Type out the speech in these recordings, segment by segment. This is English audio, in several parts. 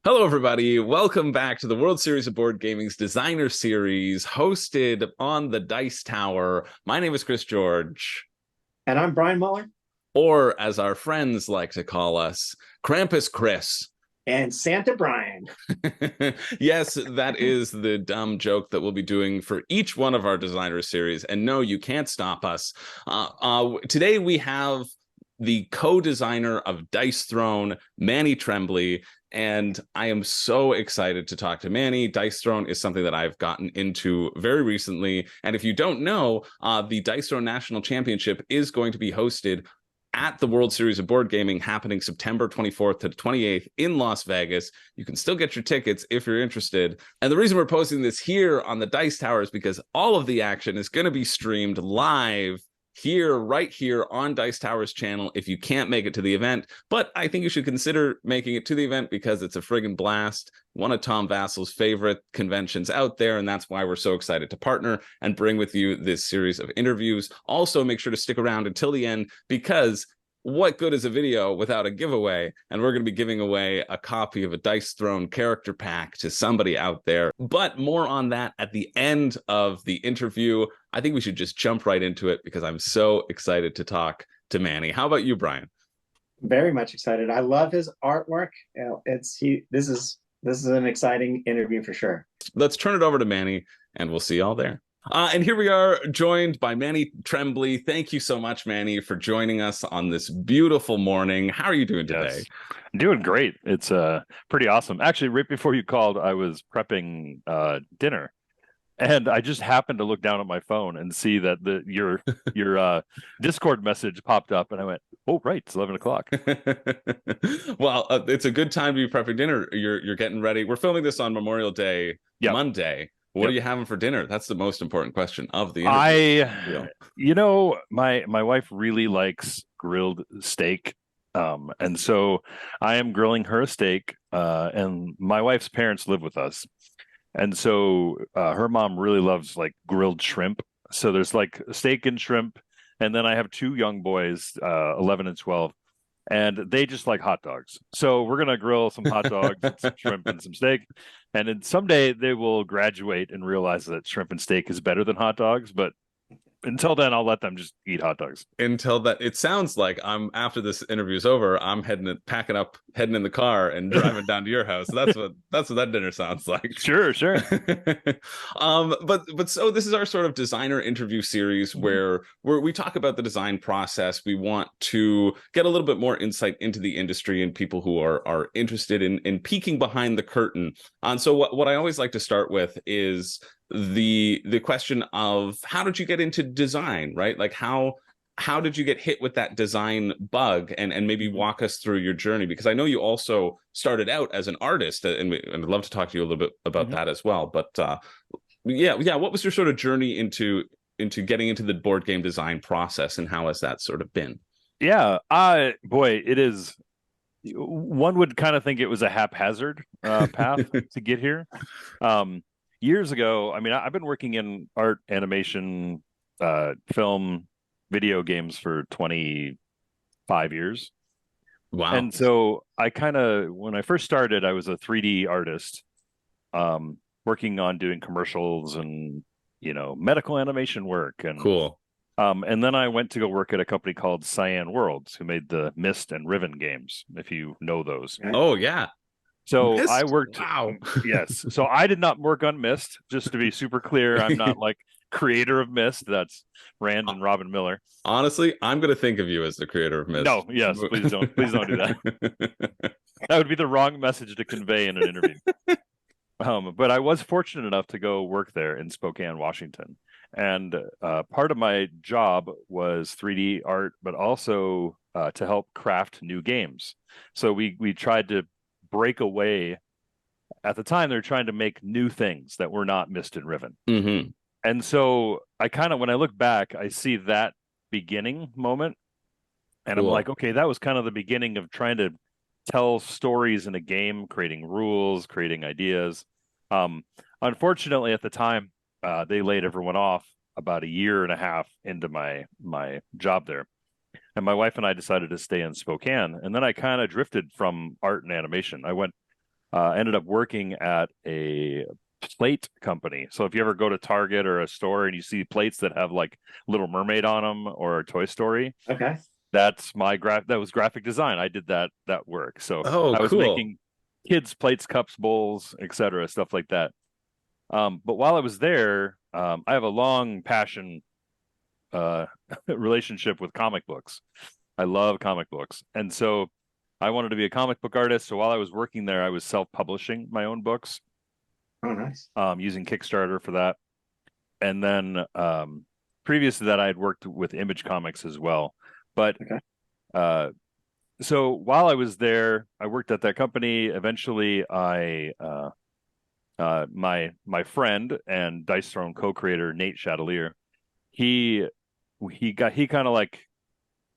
Hello, everybody. Welcome back to the World Series of Board Gaming's Designer Series, hosted on the Dice Tower. My name is Chris George, And I'm Brian Muller. or as our friends like to call us, Krampus Chris. And Santa Brian. Yes, that is the dumb joke that we'll be doing for each one of our Designer Series. And no, you can't stop us. Today we have the co-designer of Dice Throne, Manny Trembley. And I am so excited to talk to Manny. Dice Throne is something that I've gotten into very recently. And if you don't know, the Dice Throne National Championship is going to be hosted at the World Series of Board Gaming happening September 24th to 28th in Las Vegas. You can still get your tickets if you're interested. And the reason we're posting this here on the Dice Tower is because all of the action is going to be streamed live here, right here on Dice Tower's channel if you can't make it to the event. But I think you should consider making it to the event because it's a friggin' blast. One of Tom Vassel's favorite conventions out there, and that's why we're so excited to partner and bring with you this series of interviews. Also, make sure to stick around until the end because what good is a video without a giveaway? And we're going to be giving away a copy of a Dice Throne character pack to somebody out there. But more on that at the end of the interview. I think we should just jump right into it because I'm so excited to talk to Manny. How about you, Brian? Very much excited. I love his artwork. This is an exciting interview for sure. Let's turn it over to Manny, and we'll see y'all there. And here we are, joined by Manny Trembley. Thank you so much, Manny, for joining us on this beautiful morning. How are you doing today? Yes. Doing great. It's pretty awesome. Actually, right before you called, I was prepping dinner, and I just happened to look down at my phone and see that your Discord message popped up, and I went, "Oh, right, it's 11 o'clock." Well, it's a good time to be prepping dinner. You're getting ready. We're filming this on Memorial Day, Monday. What are you having for dinner? That's the most important question of the interview. My wife really likes grilled steak. And so I am grilling her a steak, and my wife's parents live with us. And so her mom really loves like grilled shrimp. So there's like steak and shrimp. And then I have two young boys, 11 and 12, and they just like hot dogs. So we're going to grill some hot dogs and some shrimp and some steak. And then someday they will graduate and realize that shrimp and steak is better than hot dogs. But until then, I'll let them just eat hot dogs. Until that, it sounds like after this interview is over, I'm packing up, heading in the car and driving down to your house. That's what that dinner sounds like. Sure. But so this is our sort of designer interview series where we talk about the design process. We want to get a little bit more insight into the industry and people who are interested in peeking behind the curtain. And so what I always like to start with is the question of how did you get into design, right? Like how did you get hit with that design bug, and maybe walk us through your journey, because I know you also started out as an artist, and I'd love to talk to you a little bit about that as well. But what was your sort of journey into getting into the board game design process, and how has that sort of been? Boy, it is. One would kind of think it was a haphazard path to get here. Years ago, I mean, I've been working in art, animation, film, video games for 25 years. Wow. And so when I first started, I was a 3D artist, working on doing commercials and, medical animation work. And cool. And then I went to go work at a company called Cyan Worlds, who made the Myst and Riven games, if you know those. Oh, yeah. So Myst? I worked. Wow. Yes. So I did not work on Myst. Just to be super clear, I'm not like creator of Myst. That's Rand and Robin Miller. Honestly, I'm going to think of you as the creator of Myst. No, yes, please don't do that. That would be the wrong message to convey in an interview. But I was fortunate enough to go work there in Spokane, Washington, and part of my job was 3D art, but also to help craft new games. So we tried to break away. At the time, they're trying to make new things that were not Myst and Riven. Mm-hmm. And so when I look back, I see that beginning moment, and cool. I'm like, okay, that was kind of the beginning of trying to tell stories in a game, creating rules, creating ideas. Unfortunately, at the time, they laid everyone off about a year and a half into my job there. And my wife and I decided to stay in Spokane. And then I kind of drifted from art and animation. I went ended up working at a plate company. So if you ever go to Target or a store and you see plates that have like Little Mermaid on them or Toy Story, Okay. that was graphic design. I did that work. So Oh, I was cool. making kids plates, cups, bowls, etc., stuff like that. But while I was there, I have a long passion relationship with comic books. I love comic books. And so I wanted to be a comic book artist. So while I was working there, I was self-publishing my own books, Oh, nice. using Kickstarter for that. And then previous to that, I had worked with Image Comics as well. But Okay. so while I was there, I worked at that company. Eventually, my friend and Dice Throne co-creator Nate Chatelier, he kind of like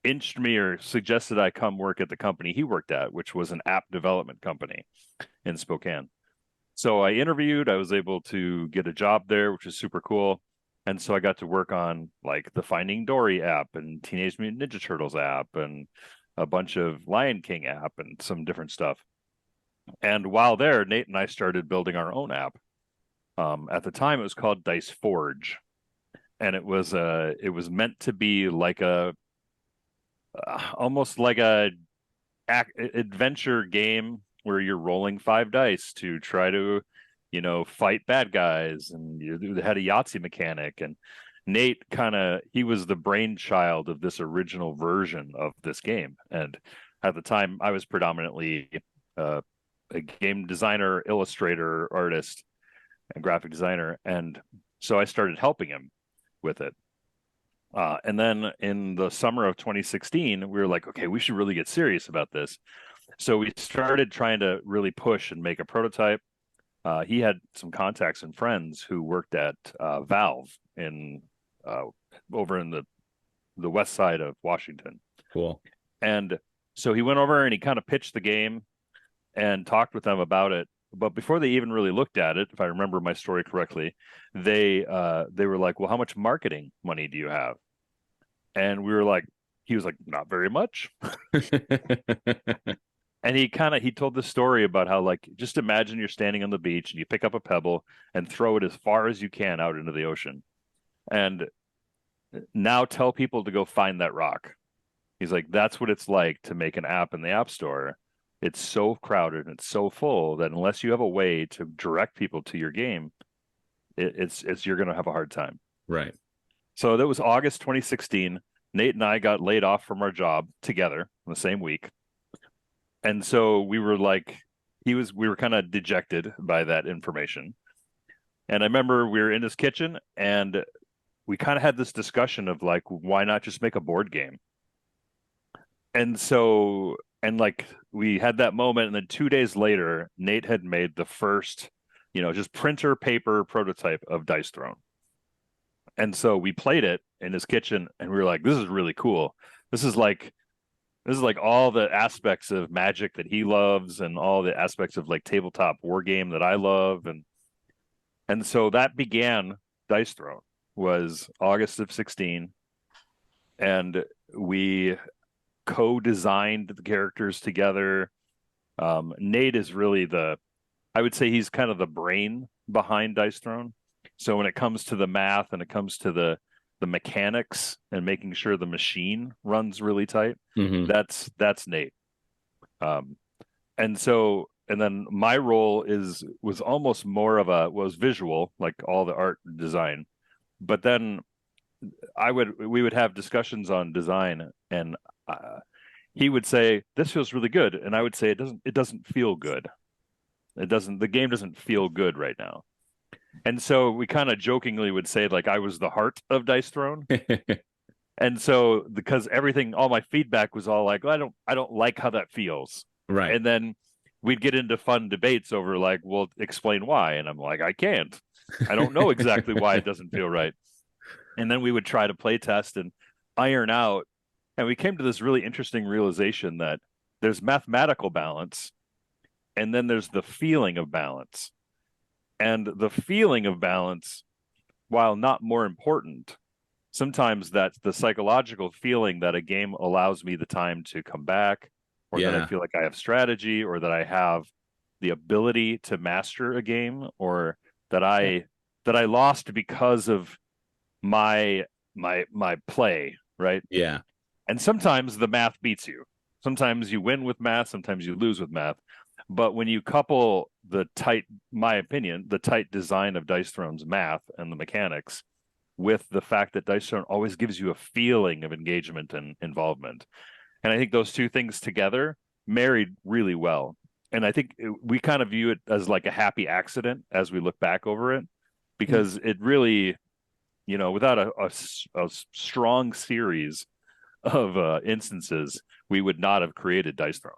inched me or suggested I come work at the company he worked at, which was an app development company in Spokane. So I interviewed, I was able to get a job there, which is super cool. And so I got to work on like the Finding Dory app and Teenage Mutant Ninja Turtles app and a bunch of Lion King app and some different stuff. And while there, Nate and I started building our own app. At the time, it was called Dice Forge, and it was meant to be like almost like a adventure game where you're rolling 5 dice to try to, fight bad guys, and you had a Yahtzee mechanic. And Nate he was the brainchild of this original version of this game. And at the time, I was predominantly a game designer, illustrator, artist, and graphic designer. And so I started helping him with it. And then in the summer of 2016, we were like, okay, we should really get serious about this. So we started trying to really push and make a prototype. He had some contacts and friends who worked at Valve over in the west side of Washington. Cool. And so he went over and he kind of pitched the game and talked with them about it. But before they even really looked at it, if I remember my story correctly, they were like, well, how much marketing money do you have? And he was like, not very much. And he told the story about how, like, just imagine you're standing on the beach and you pick up a pebble and throw it as far as you can out into the ocean. And now tell people to go find that rock. He's like, that's what it's like to make an app in the App Store. It's so crowded and it's so full that unless you have a way to direct people to your game, you're going to have a hard time. Right. So that was August 2016. Nate and I got laid off from our job together in the same week. And so we were like, we were kind of dejected by that information. And I remember we were in his kitchen and we kind of had this discussion of like, why not just make a board game? And so, like, we had that moment. And then 2 days later, Nate had made the first, just printer paper prototype of Dice Throne. And so we played it in his kitchen and we were like, this is really cool. This is like all the aspects of Magic that he loves and all the aspects of like tabletop war game that I love. And so that began Dice Throne, was August of 16. And we co-designed the characters together. Nate is really I would say he's kind of the brain behind Dice Throne. So when it comes to the math and it comes to the mechanics and making sure the machine runs really tight, that's Nate. And then my role was almost more of was visual, like all the art design. But then we would have discussions on design, and he would say, this feels really good. And I would say, it doesn't feel good. The game doesn't feel good right now. And so we kind of jokingly would say, like, I was the heart of Dice Throne. And so because all my feedback was all like, well, I don't like how that feels. Right. And then we'd get into fun debates over like, well, explain why. And I'm like, I can't. I don't know exactly why it doesn't feel right. And then we would try to play test and iron out. And we came to this really interesting realization that there's mathematical balance and then there's the feeling of balance. And the feeling of balance, while not more important, sometimes that's the psychological feeling that a game allows me the time to come back, or that I feel like I have strategy, or that I have the ability to master a game, or that I lost because of my play, right? Yeah. And sometimes the math beats you. Sometimes you win with math, sometimes you lose with math. But when you couple the tight design of Dice Throne's math and the mechanics with the fact that Dice Throne always gives you a feeling of engagement and involvement. And I think those two things together married really well. And I think we kind of view it as like a happy accident as we look back over it, because it really, without a strong series of instances, we would not have created Dice Throne.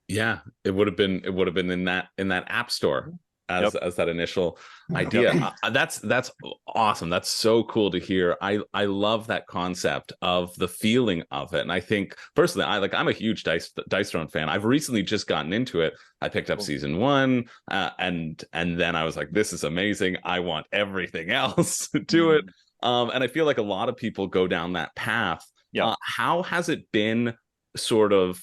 Yeah, it would have been in that app store as that initial idea. That's awesome. That's so cool to hear. I love that concept of the feeling of it. And I think personally, I'm a huge Dice Throne fan. I've recently just gotten into it. I picked up season 1, and then I was like, this is amazing. I want everything else to it. And I feel like a lot of people go down that path. How has it been sort of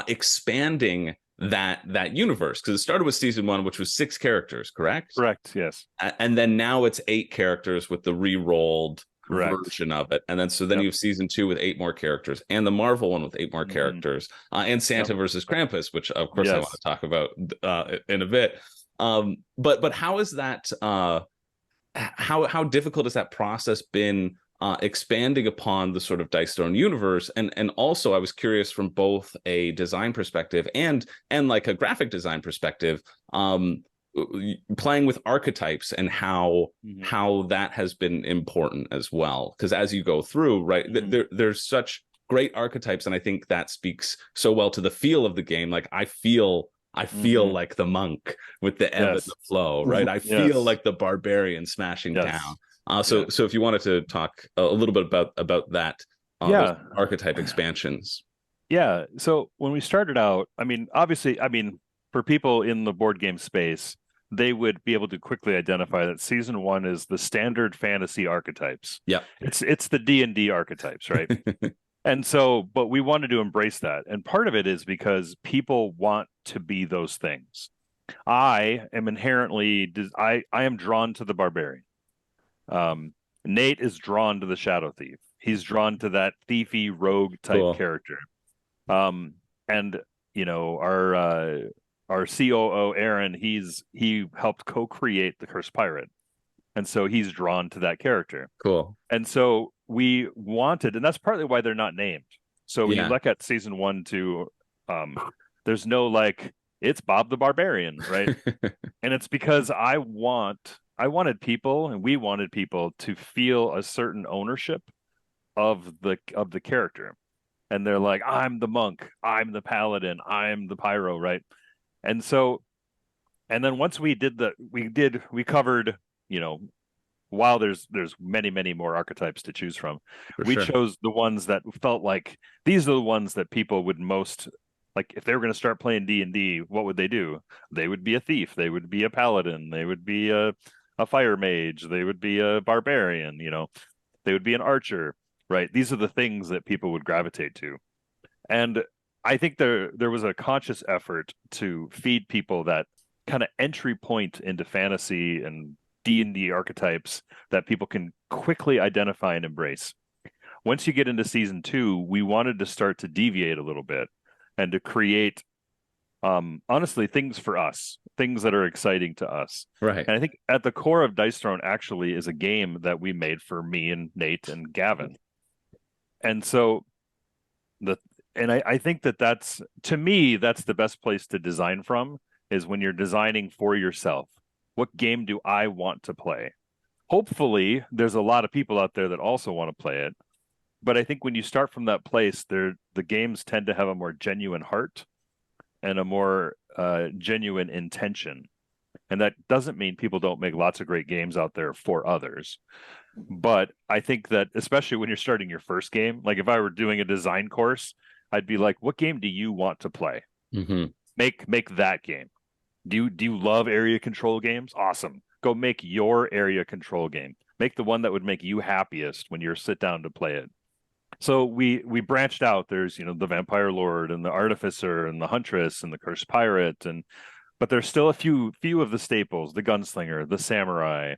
expanding that universe? Because it started with season 1, which was 6 characters, correct? Yes. And then now it's 8 characters with the re-rolled version of it. And then you have season 2 with 8 more characters, and the Marvel one with 8 more characters, and Santa versus Krampus, which of course I want to talk about in a bit. But how is that? How difficult has that process been? Expanding upon the sort of Dice Throne universe, and also I was curious from both a design perspective and like a graphic design perspective, playing with archetypes and how that has been important as well. Because as you go through, right, there's such great archetypes, and I think that speaks so well to the feel of the game. Like I feel like the monk with the ebb and the flow, right? I feel like the barbarian smashing down. So if you wanted to talk a little bit about that, those archetype expansions. Yeah. So when we started out, obviously, for people in the board game space, they would be able to quickly identify that season 1 is the standard fantasy archetypes. Yeah. It's the D&D archetypes, right? And so, but we wanted to embrace that. And part of it is because people want to be those things. I am inherently, I am drawn to the barbarian. Nate is drawn to the Shadow Thief. He's drawn to that thiefy rogue type character. And our COO Aaron, he helped co-create the Cursed Pirate, and so he's drawn to that character. Cool. And so we wanted, and that's partly why they're not named. So when you look at season 1, 2, there's no like, it's Bob the Barbarian, right? And it's because I wanted people, and we wanted people to feel a certain ownership of the character. And they're like, I'm the monk, I'm the paladin, I'm the pyro, right? And so, and then once we covered, while there's many, many more archetypes to choose from, we chose the ones that felt like these are the ones that people would most like. If they were going to start playing D&D, what would they do? They would be a thief, they would be a paladin, they would be a fire mage, they would be a barbarian, they would be an archer, right? These are the things that people would gravitate to. And I think there was a conscious effort to feed people that kind of entry point into fantasy and D&D archetypes that people can quickly identify and embrace. Once you get into season 2, we wanted to start to deviate a little bit and to create honestly things for us, things that are exciting to us. Right. And I think at the core of Dice Throne actually is a game that we made for me and Nate and Gavin. And so I think that's, to me, that's the best place to design from, is when you're designing for yourself. What game do I want to play? Hopefully, there's a lot of people out there that also want to play it. But I think when you start from that place, the games tend to have a more genuine heart and a more genuine intention. And that doesn't mean people don't make lots of great games out there for others. But I think that especially when you're starting your first game, like if I were doing a design course, I'd be like, what game do you want to play? Mm-hmm. Make that game. Do you love area control games? Awesome. Go make your area control game. Make the one that would make you happiest when you sit down to play it. So we branched out. There's, the Vampire Lord and the Artificer and the Huntress and the Cursed Pirate. And but there's still a few of the staples: the gunslinger, the samurai,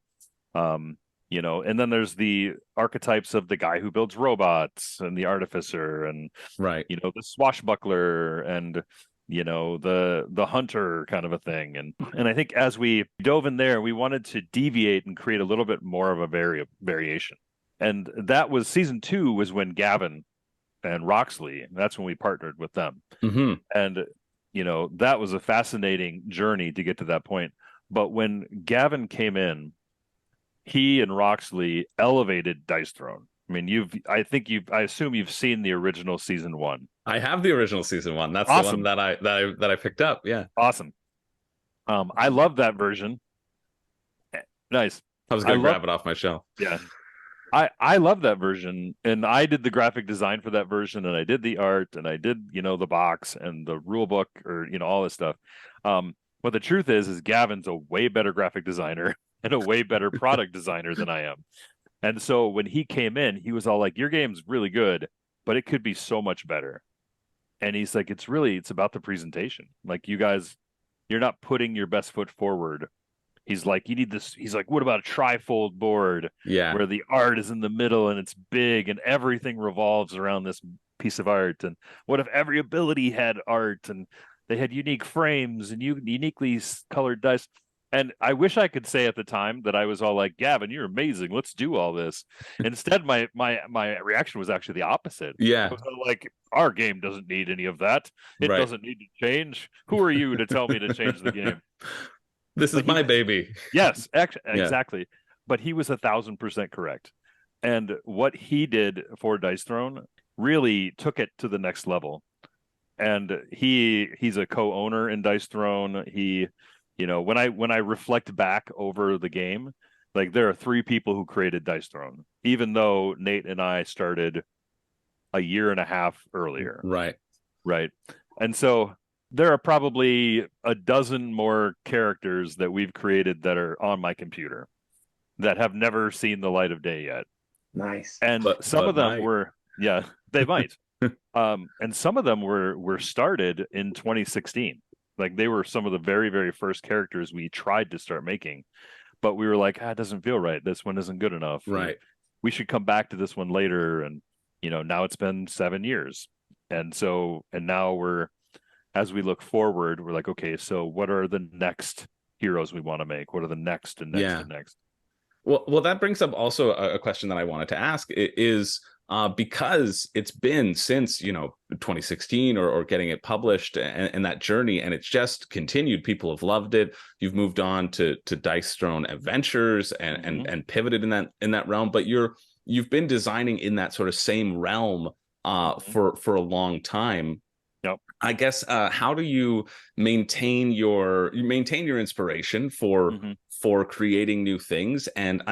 you know, and then there's the archetypes of the guy who builds robots and the artificer, and Right. you know, the swashbuckler, and you know, the hunter kind of a thing. And I think as we dove in there, we wanted to deviate and create a little bit more of a variation. And that was season 2 was when Gavin and Roxley, that's when we partnered with them. Mm-hmm. And you know, that was a fascinating journey to get to that point. But when Gavin came in, he and Roxley elevated Dice Throne. I mean, I assume you've seen the original season 1. I have the original season 1. That's Awesome. the one that I picked up. Yeah. Awesome. I love that version. Nice. I was gonna grab it off my shelf. Yeah. I love that version, and I did the graphic design for that version, and I did the art, and I did, you know, the box and the rule book, or you know, all this stuff. But the truth is Gavin's a way better graphic designer and a way better product designer than I am. And so when he came in, he was all like, "Your game's really good, but it could be so much better." And he's like, "It's about the presentation. Like, you guys, you're not putting your best foot forward." He's like, "You need this." He's like, "What about a trifold board where the art is in the middle and it's big and everything revolves around this piece of art? And what if every ability had art and they had unique frames and uniquely colored dice?" And I wish I could say at the time that I was all like, "Gavin, you're amazing. Let's do all this." Instead, my reaction was actually the opposite. Yeah. I was like, "Our game doesn't need any of that. It doesn't need to change. Who are you to tell me to change the game? This is my baby." Yes, exactly. But he was 1,000% correct. And what he did for Dice Throne really took it to the next level. And he's a co-owner in Dice Throne. He, you know, when I reflect back over the game, like, there are 3 people who created Dice Throne, even though Nate and I started a year and a half earlier. Right. And so there are probably a dozen more characters that we've created that are on my computer that have never seen the light of day yet. Nice. And some of them were, yeah, they might. And some of them were started in 2016. Like, they were some of the very, very first characters we tried to start making, but we were like, it doesn't feel right. This one isn't good enough. Right. We should come back to this one later. And, you know, now it's been 7 years. And now as we look forward, we're like, okay, so what are the next heroes we want to make? What are the next and next and next? Well, that brings up also a question that I wanted to ask is, because it's been since, you know, 2016 or getting it published and that journey, and it's just continued. People have loved it. You've moved on to Dice Throne Adventures and pivoted in that realm, but you've been designing in that sort of same realm for a long time. Yep. I guess how do you maintain your inspiration for creating new things and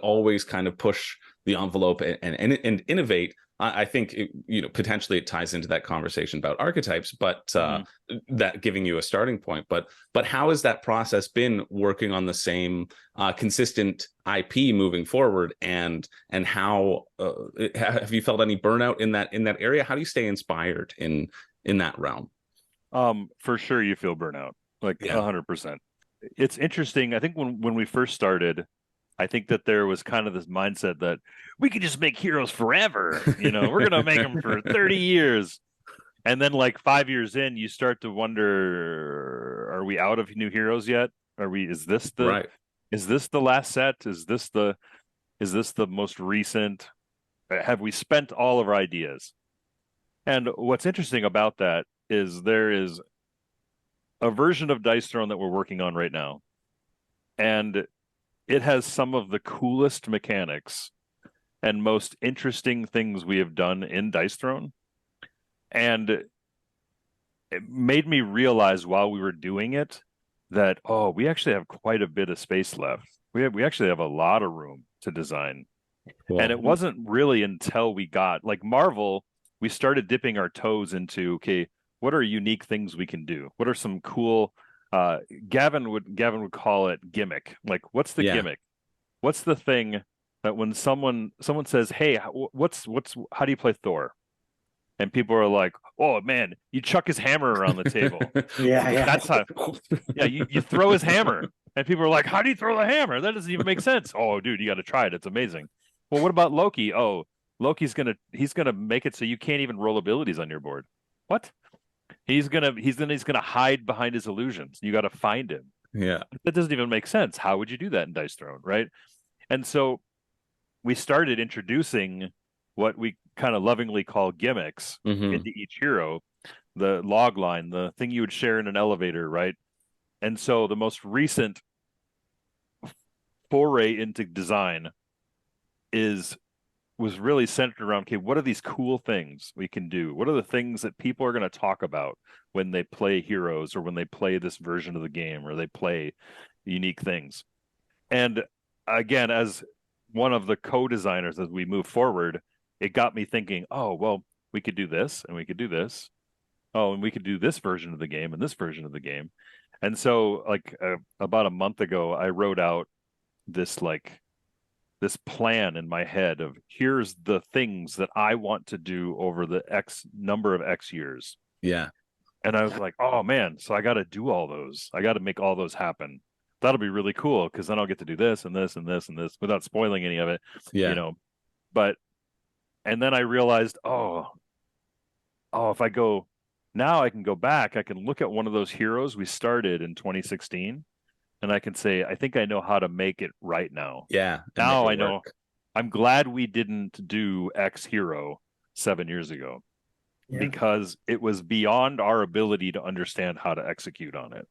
always kind of push the envelope and innovate? I think potentially it ties into that conversation about archetypes, but that giving you a starting point. But how has that process been working on the same consistent IP moving forward? And how have you felt any burnout in that area? How do you stay inspired in that realm? For sure, you feel burnout, like 100%. It's interesting. I think when we first started, I think that there was kind of this mindset that we could just make heroes forever. You know, we're going to make them for 30 years. And then like 5 years in, you start to wonder, are we out of new heroes yet? Is this the last set? Is this the most recent? Have we spent all of our ideas? And what's interesting about that is there is a version of Dice Throne that we're working on right now. And it has some of the coolest mechanics and most interesting things we have done in Dice Throne. And it made me realize while we were doing it that, we actually have quite a bit of space left. We actually have a lot of room to design. Cool. And it wasn't really until we got, like, Marvel, we started dipping our toes into, okay, what are unique things we can do? What are some cool, Gavin would call it gimmick. Like, what's the gimmick? What's the thing that when someone says, hey, how do you play Thor? And people are like, "Oh man, you chuck his hammer around the table." Yeah, yeah. That's how. Yeah, you throw his hammer, and people are like, "How do you throw the hammer? That doesn't even make sense." Oh, dude, you got to try it. It's amazing. Well, what about Loki? Oh, he's gonna make it so you can't even roll abilities on your board. What? He's gonna hide behind his illusions. You got to find him. Yeah. That doesn't even make sense. How would you do that in Dice Throne, right? And so we started introducing what we kind of lovingly call gimmicks Hmm. into each hero, the log line, the thing you would share in an elevator, right? And so the most recent foray into design was really centered around, okay, what are these cool things we can do? What are the things that people are going to talk about when they play heroes or when they play this version of the game or they play unique things? And again, as one of the co-designers as we move forward, it got me thinking, oh, well, we could do this and we could do this. Oh, and we could do this version of the game and this version of the game. And so like about a month ago, I wrote out this plan in my head of here's the things that I want to do over the X number of X years. Yeah. And I was like, oh man, so I got to do all those. I got to make all those happen. That'll be really cool because then I'll get to do this and this and this and this without spoiling any of it, Yeah. But, and then I realized, if I go now, I can go back. I can look at one of those heroes we started in 2016 and I can say, I think I know how to make it right now. Yeah. Now I know. I'm glad we didn't do X hero 7 years ago because it was beyond our ability to understand how to execute on it.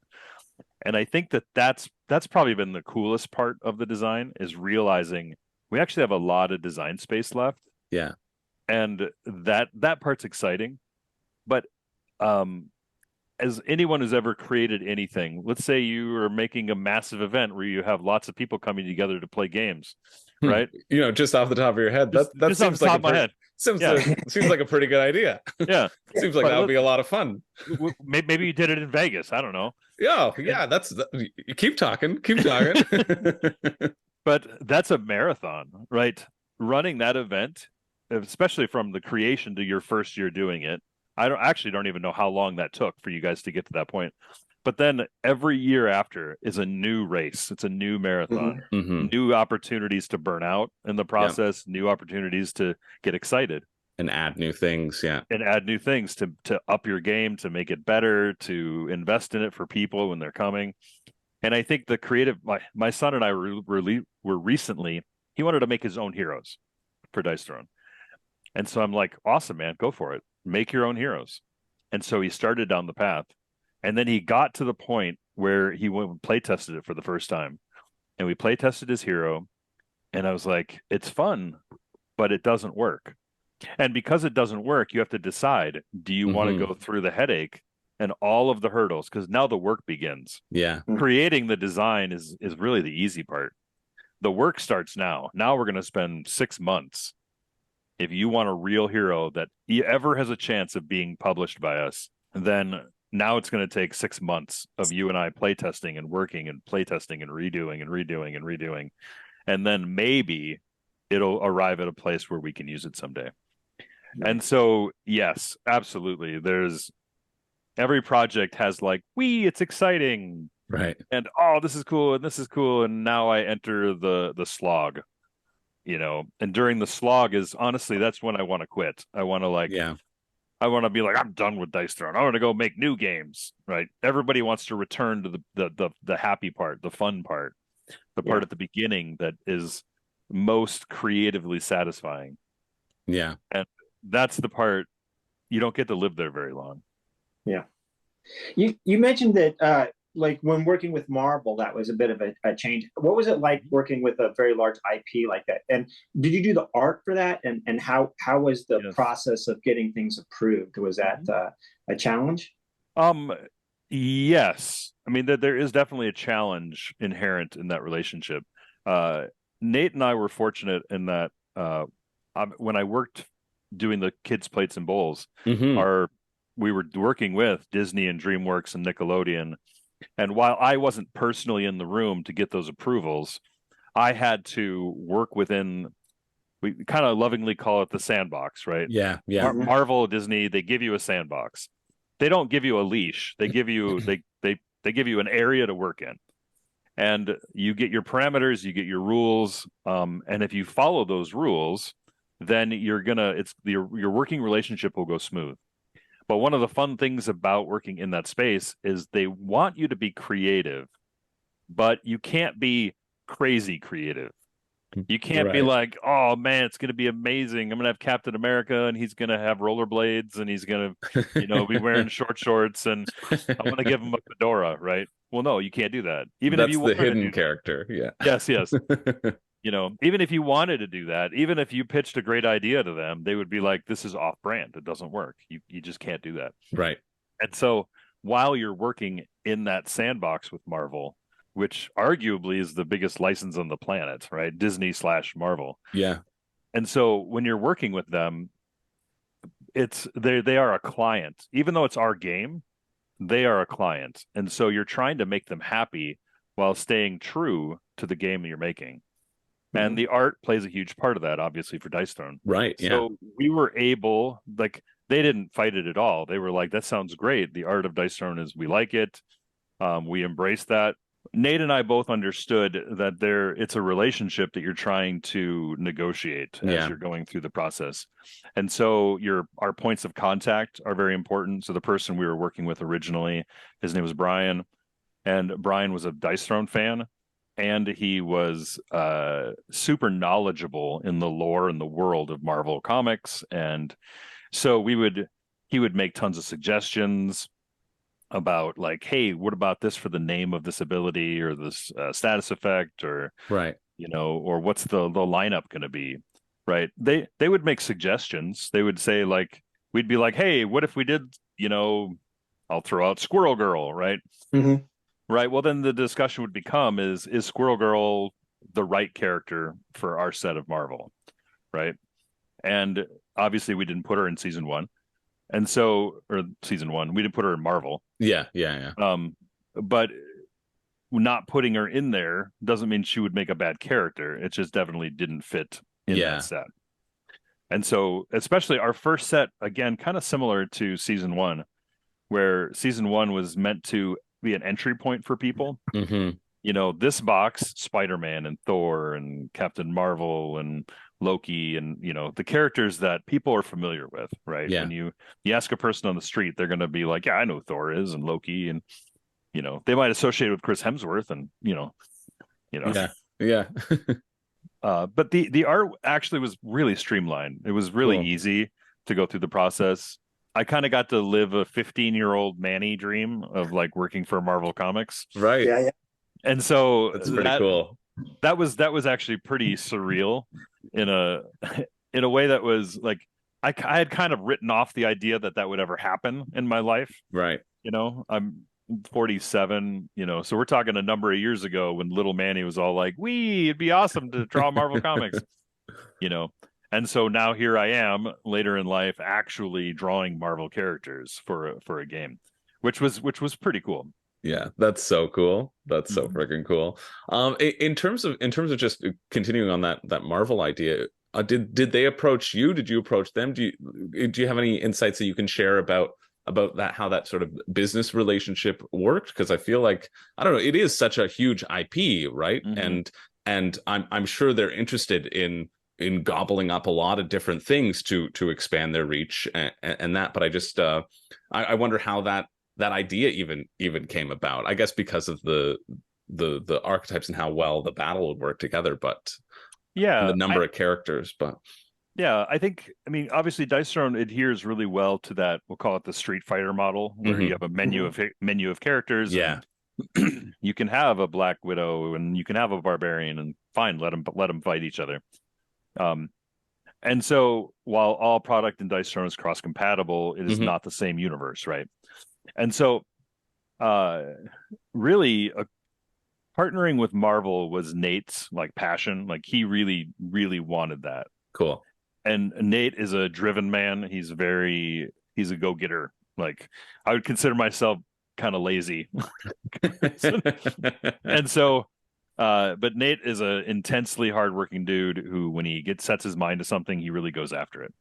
And I think that's probably been the coolest part of the design is realizing we actually have a lot of design space left. Yeah. And that part's exciting. But as anyone who's ever created anything, let's say you are making a massive event where you have lots of people coming together to play games, right? Just off the top of your head, that just seems like of my head. Seems like a pretty good idea. Yeah. Seems like that would be a lot of fun. Maybe you did it in Vegas. I don't know. Yeah, keep talking. But that's a marathon, right? Running that event, especially from the creation to your first year doing it. I don't even know how long that took for you guys to get to that point. But then every year after is a new race. It's a new marathon, new opportunities to burn out in the process, new opportunities to get excited. And add new things, And add new things to up your game, to make it better, to invest in it for people when they're coming. And I think the creative, my son and I were recently, he wanted to make his own heroes for Dice Throne. And so I'm like, awesome, man, go for it. Make your own heroes. And so he started down the path. And then he got to the point where he went and play tested it for the first time. And we play tested his hero. And I was like, it's fun, but it doesn't work. And because it doesn't work, you have to decide, do you want to go through the headache and all of the hurdles? Because now the work begins. Yeah. Creating the design is really the easy part. The work starts now. Now we're going to spend 6 months. If you want a real hero that ever has a chance of being published by us, then now it's going to take 6 months of you and I playtesting and working and playtesting and redoing and redoing and redoing. And then maybe it'll arrive at a place where we can use it someday. And so, yes, absolutely. Every project has like, it's exciting. Right. And, this is cool. And this is cool. And now I enter the slog, and during the slog is honestly, that's when I want to quit. I want to I want to be like, I'm done with Dice Throne. I want to go make new games, right? Everybody wants to return to the happy part, the fun part, the part at the beginning that is most creatively satisfying. Yeah. And that's the part you don't get to live there very long. Yeah. You mentioned that like when working with Marvel, that was a bit of a change. What was it like working with a very large IP like that? And did you do the art for that? And how was the process of getting things approved? Was that a challenge? Yes. I mean, there is definitely a challenge inherent in that relationship. Nate and I were fortunate in that when I worked doing the kids' plates and bowls, we were working with Disney and DreamWorks and Nickelodeon. And while I wasn't personally in the room to get those approvals, I had to work within we kind of lovingly call it the sandbox, right? Yeah, yeah. Marvel, Disney, they give you a sandbox. They don't give you a leash. They give you they give you an area to work in, and you get your parameters, you get your rules, and if you follow those rules, then your working relationship will go smooth. But one of the fun things about working in that space is they want you to be creative, but you can't be crazy creative. You can't be like, oh man, it's going to be amazing. I'm going to have Captain America and he's going to have rollerblades and he's going to, be wearing short shorts and I'm going to give him a fedora, right? Well, no, you can't do that. Even That's if you the wanted hidden to do character. Yeah. Yes, yes. Even if you wanted to do that, even if you pitched a great idea to them, they would be like, this is off brand. It doesn't work. You just can't do that. Right. And so while you're working in that sandbox with Marvel, which arguably is the biggest license on the planet, right? Disney/Marvel. Yeah. And so when you're working with them, they are a client. Even though it's our game, they are a client. And so you're trying to make them happy while staying true to the game that you're making. And the art plays a huge part of that, obviously, for Dice Throne. Right. Yeah. So we were able, they didn't fight it at all. They were like, that sounds great. The art of Dice Throne is, we like it. We embrace that. Nate and I both understood that it's a relationship that you're trying to negotiate as you're going through the process. And so our points of contact are very important. So the person we were working with originally, his name was Brian, and Brian was a Dice Throne fan. And he was super knowledgeable in the lore and the world of Marvel Comics. And so he would make tons of suggestions about like, hey, what about this for the name of this ability or this status effect, or right, or what's the lineup going to be, right? They would make suggestions. They would say like, we'd be like, hey, what if we did, I'll throw out Squirrel Girl, right? Mm-hmm. Right. Well, then the discussion would become is Squirrel Girl the right character for our set of Marvel, right? And obviously we didn't put her in season 1. And so, or season 1, we didn't put her in Marvel. Yeah. But not putting her in there doesn't mean she would make a bad character. It just definitely didn't fit in that set. And so, especially our first set, again, kind of similar to season 1, where season 1 was meant to be an entry point for people. Mm-hmm. This box, Spider-Man and Thor and Captain Marvel and Loki and the characters that people are familiar with, right? When you ask a person on the street, they're going to be like, yeah, I know who Thor is and Loki, and they might associate with Chris Hemsworth and yeah. But the art actually was really streamlined. It was really easy to go through the process. I kind of got to live a 15-year-old Manny dream of like working for Marvel Comics, right? Yeah. And so that's pretty cool. That was actually pretty surreal in a way that was like I had kind of written off the idea that would ever happen in my life. Right. I'm 47, so we're talking a number of years ago when little Manny was all like, it'd be awesome to draw Marvel Comics, And so now here I am later in life actually drawing Marvel characters for a game, which was pretty cool. Yeah, that's so cool. That's so freaking cool. In terms of just continuing on that Marvel idea, did they approach you? Did you approach them? Do you have any insights that you can share about that, how that sort of business relationship worked? Because I feel like, I don't know, it is such a huge IP, right? Mm-hmm. And I'm sure they're interested in gobbling up a lot of different things to expand their reach and that. But I just I wonder how that idea even came about. I guess because of the archetypes and how well the battle would work together, but the number of characters. But I mean, obviously Dice Throne adheres really well to that, we'll call it the Street Fighter model, where you have a menu of characters. Yeah. You can have a Black Widow and you can have a barbarian, and fine, let them fight each other. And so while all product in Dice Throne is cross-compatible, it is not the same universe, right? And so really partnering with Marvel was Nate's like passion. Like he really, really wanted that. Cool. And Nate is a driven man. He's a go-getter. Like I would consider myself kind of lazy. And so But Nate is a intensely hardworking dude who, when he sets his mind to something, he really goes after it.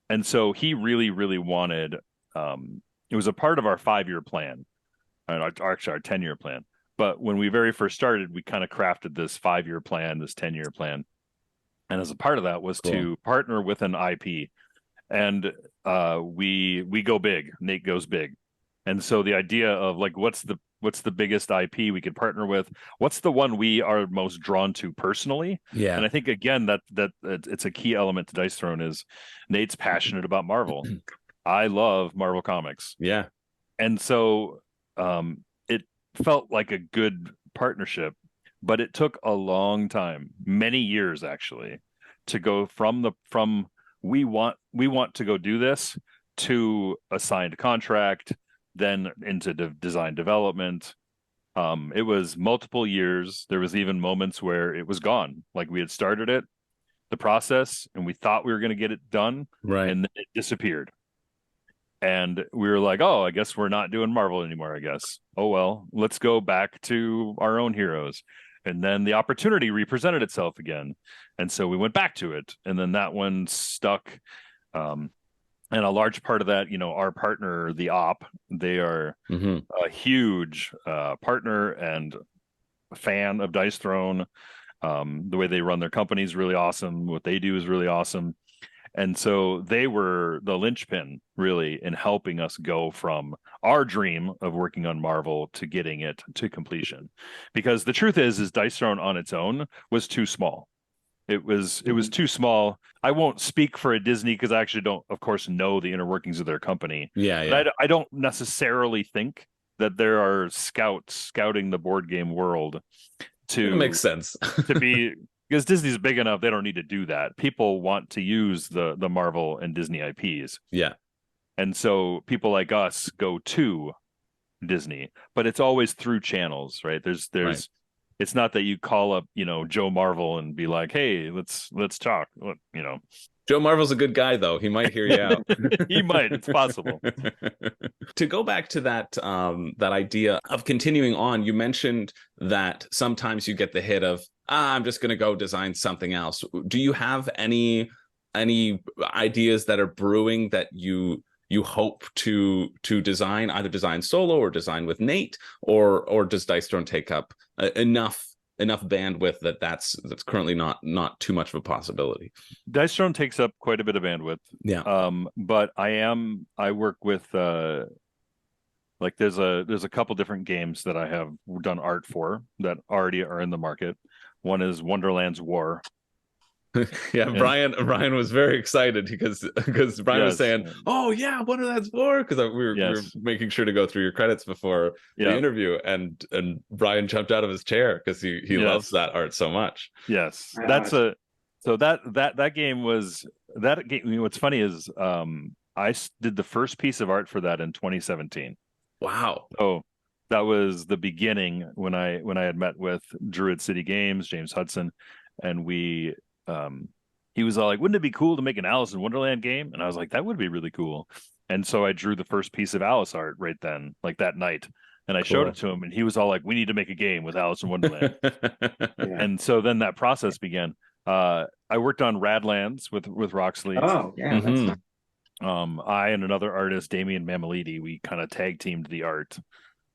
And so he really, really wanted. It was a part of our 5-year plan, actually our 10-year plan. But when we very first started, we kind of crafted this 5-year plan, this 10-year plan, and as a part of that was to partner with an IP, and we go big. Nate goes big, and so the idea of like what's the biggest IP we could partner with? What's the one we are most drawn to personally? Yeah. And I think again that it's a key element to Dice Throne is Nate's passionate about Marvel. I love Marvel Comics. Yeah. And so it felt like a good partnership, but it took a long time, many years actually, to go from we want to go do this to a signed contract, then into design development. It was multiple years. There was even moments where it was gone. Like we had started the process, and we thought we were going to get it done, Right. and then it disappeared. And we were like, oh, I guess we're not doing Marvel anymore, I guess. Oh, well, let's go back to our own heroes. And then the opportunity represented itself again. And so we went back to it. And then that one stuck. And a large part of that, our partner, the Op, they are a huge partner and fan of Dice Throne. The way they run their company is really awesome. What they do is really awesome. And so they were the linchpin, really, in helping us go from our dream of working on Marvel to getting it to completion. Because the truth is Dice Throne on its own was too small. It was too small. I won't speak for a Disney because I actually don't, of course, know the inner workings of their company. Yeah. But I don't necessarily think that there are scouts scouting the board game world to makes sense to be. Because Disney's big enough, they don't need to do that. People want to use the Marvel and Disney IPs. Yeah. And so people like us go to Disney, but it's always through channels, right? There's Right. It's not that you call up, Joe Marvel and be like, hey, let's talk, Joe Marvel's a good guy, though. He might hear you out. He might. It's possible. To go back to that idea of continuing on, you mentioned that sometimes you get the hit of, I'm just going to go design something else. Do you have any ideas that are brewing that you hope to design, either design solo or design with Nate, or does Dice Throne take up enough bandwidth that's currently not too much of a possibility? Dice Throne takes up quite a bit of bandwidth. Yeah. But I work with like there's a couple different games that I have done art for that already are in the market. One is Wonderland's War. Yeah, Brian was very excited because Brian was saying, "Oh yeah, Wonderland's War," because we were making sure to go through your credits before the interview, and Brian jumped out of his chair because he loves that art so much. Yes, that game was that game. What's funny is I did the first piece of art for that in 2017. Wow. So that was the beginning when I had met with Druid City Games, James Hudson, and he was all like, wouldn't it be cool to make an Alice in Wonderland game? And I was like, that would be really cool. And so I drew the first piece of Alice art right then, like that night. And I showed it to him, and he was all like, we need to make a game with Alice in Wonderland. And so then that process began. I worked on Radlands with Roxley. Oh, yeah. That's I and another artist, Damian Mamalidi, we kind of tag teamed the art.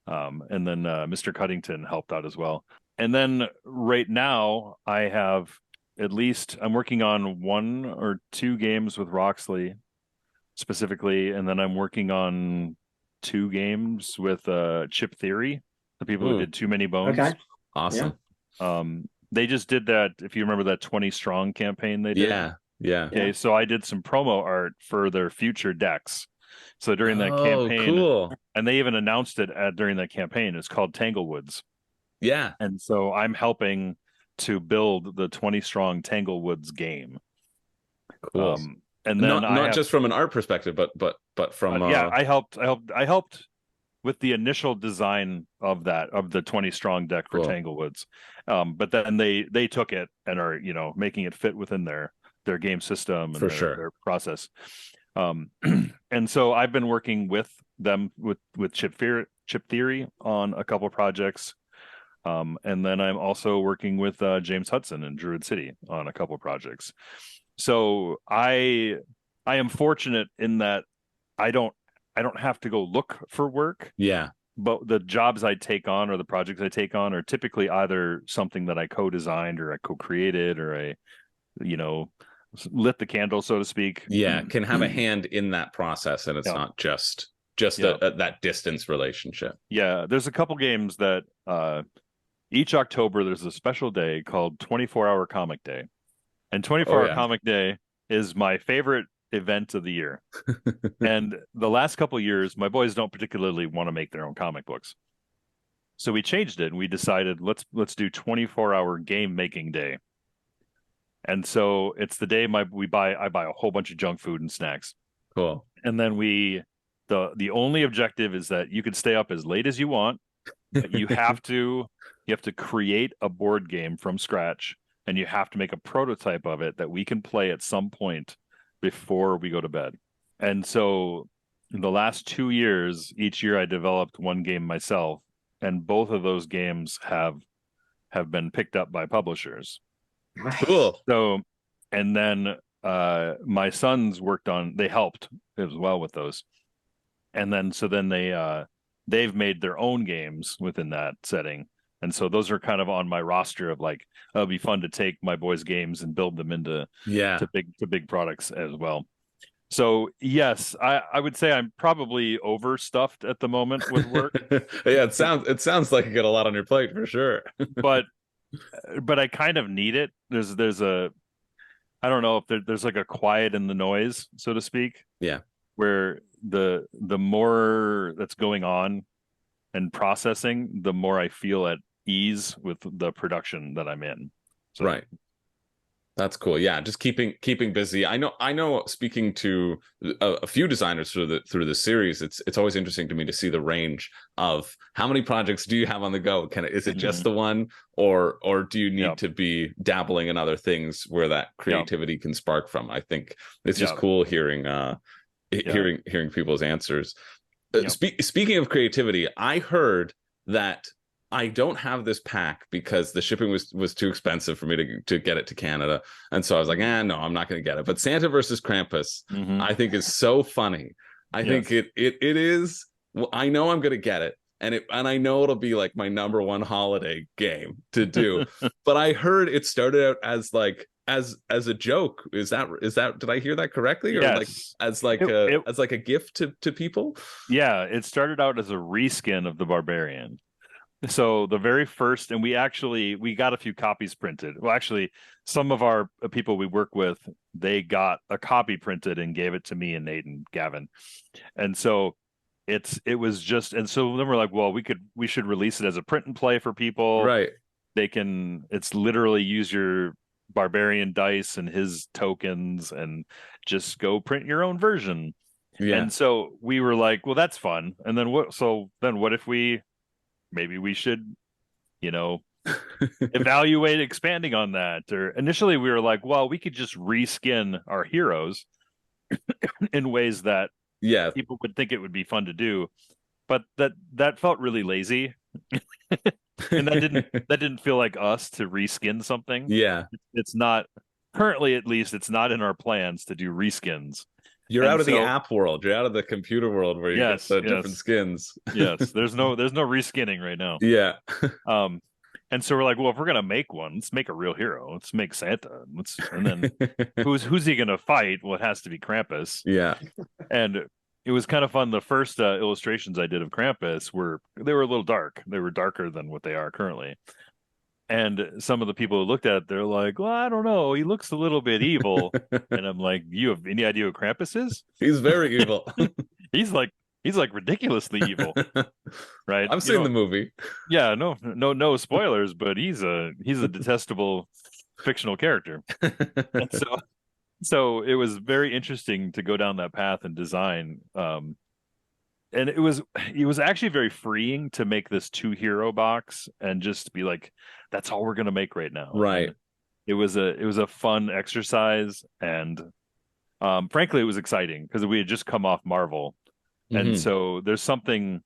And then Mr. Cuddington helped out as well. And then right now I have I'm working on 1 or 2 games with Roxley specifically. And then I'm working on 2 games with Chip Theory, the people who did Too Many Bones. Okay. Awesome. Yeah. They just did that. If you remember that 20 Strong campaign they did. Yeah. Okay. So I did some promo art for their future decks. So during that campaign, cool. And they even announced it during that campaign. It's called Tanglewoods. Yeah. And so I'm helping to build the 20 Strong Tanglewoods game. Cool. And then not just from an art perspective, but from I helped with the initial design of the 20 Strong deck for Tanglewoods. But then they took it and are making it fit within their game system and their process. And so I've been working with them with Chip Theory on a couple projects. And then I'm also working with James Hudson in Druid City on a couple projects. So I am fortunate in that I don't have to go look for work. Yeah. But the jobs I take on or the projects I take on are typically either something that I co-designed or I co-created or I, lit the candle, so to speak. Yeah, can have a hand in that process, and it's not just that distance relationship. Yeah, there's a couple games that each October there's a special day called 24-hour Comic Day. And 24-hour Comic Day is my favorite event of the year. And the last couple of years, my boys don't particularly want to make their own comic books. So we changed it and we decided let's do 24-hour game making day. And so it's the day I buy a whole bunch of junk food and snacks. Cool. And then the only objective is that you can stay up as late as you want, but you have to create a board game from scratch, and you have to make a prototype of it that we can play at some point before we go to bed. And so in the last 2 years, each year I developed one game myself, and both of those games have been picked up by publishers. Cool. So, and then my sons they helped as well with those. And then they've made their own games within that setting. And so those are kind of on my roster of like, it'll be fun to take my boys' games and build them into big products as well. So yes, I would say I'm probably overstuffed at the moment with work. Yeah, it sounds like you got a lot on your plate for sure. but I kind of need it. There's a, I don't know if there's like a quiet in the noise, so to speak. Yeah. Where the more that's going on and processing, the more I feel at ease with the production that I'm in. So. Right. That's cool. Yeah, just keeping busy. I know. Speaking to a few designers through the series, it's always interesting to me to see the range of how many projects do you have on the go. Is it just the one, or do you need to be dabbling in other things where that creativity can spark from? I think it's just cool hearing people's answers. Speaking of creativity, I heard that I don't have this pack because the shipping was too expensive for me to get it to Canada. And so I was like, no, I'm not going to get it. But Santa versus Krampus, I think is so funny. I think it is. Well, I know I'm going to get it. And I know it'll be like my number one holiday game to do. But I heard it started out as like, as a joke. Is that did I hear that correctly? Or yes. as like a gift to people? Yeah, it started out as a reskin of the Barbarian. So the very first, and we got a few copies printed. Well, actually, some of our people we work with, they got a copy printed and gave it to me and Nate and Gavin. And so it was just, and so then we're like, well, we should release it as a print and play for people. Right. It's literally use your Barbarian dice and his tokens and just go print your own version. Yeah. And so we were like, well, that's fun. And then what if maybe we should, evaluate expanding on that. Or initially we were like, well, we could just reskin our heroes in ways that people would think it would be fun to do. But that felt really lazy. And that didn't feel like us to reskin something. Yeah. It's not currently, at least it's not in our plans to do reskins. You're out of the app world. You're out of the computer world where you get the different skins. Yes, there's no reskinning right now. Yeah. And so we're like, well, if we're gonna make one, let's make a real hero. Let's make Santa. And then who's he gonna fight? Well, it has to be Krampus. Yeah. And it was kind of fun. The first illustrations I did of Krampus were a little dark. They were darker than what they are currently. And some of the people who looked at it, they're like, well, I don't know. He looks a little bit evil. And I'm like, you have any idea who Krampus is? He's very evil. He's like ridiculously evil. Right. I've seen the movie. Yeah, no spoilers, but he's a detestable fictional character. And so it was very interesting to go down that path and design. And it was actually very freeing to make this 2-hero box and just be like, that's all we're going to make right now. Right. And it was a fun exercise. And frankly, it was exciting because we had just come off Marvel. And so there's something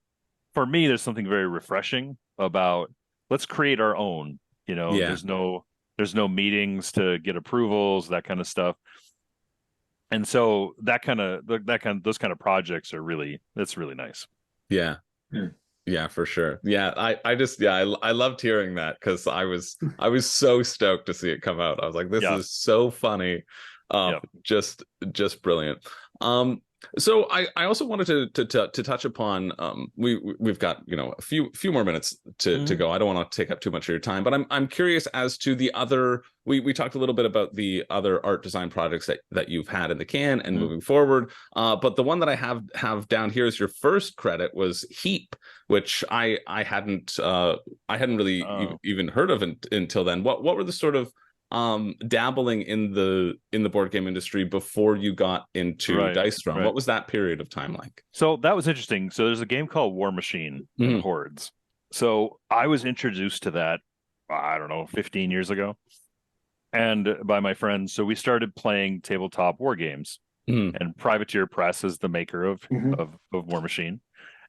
very refreshing about let's create our own. Yeah. There's no meetings to get approvals, that kind of stuff. And so those kind of projects that's really nice. Yeah. Yeah, for sure. Yeah, I loved hearing that, because I was so stoked to see it come out. I was like, this is so funny. Just brilliant. So I also wanted to touch upon, we've got a few more minutes to go. I don't want to take up too much of your time, but I'm curious as to the other. We talked a little bit about the other art design projects that you've had in the can and moving forward. But the one that I have down here as your first credit was Heap, which I hadn't really even heard of until then. What were the sort of dabbling in the board game industry before you got into Dice Throne? What was that period of time like? So that was interesting. So there's a game called War Machine and Hordes. So I was introduced to that, I don't know, 15 years ago, and by my friends. So we started playing tabletop war games, and Privateer Press is the maker of War Machine.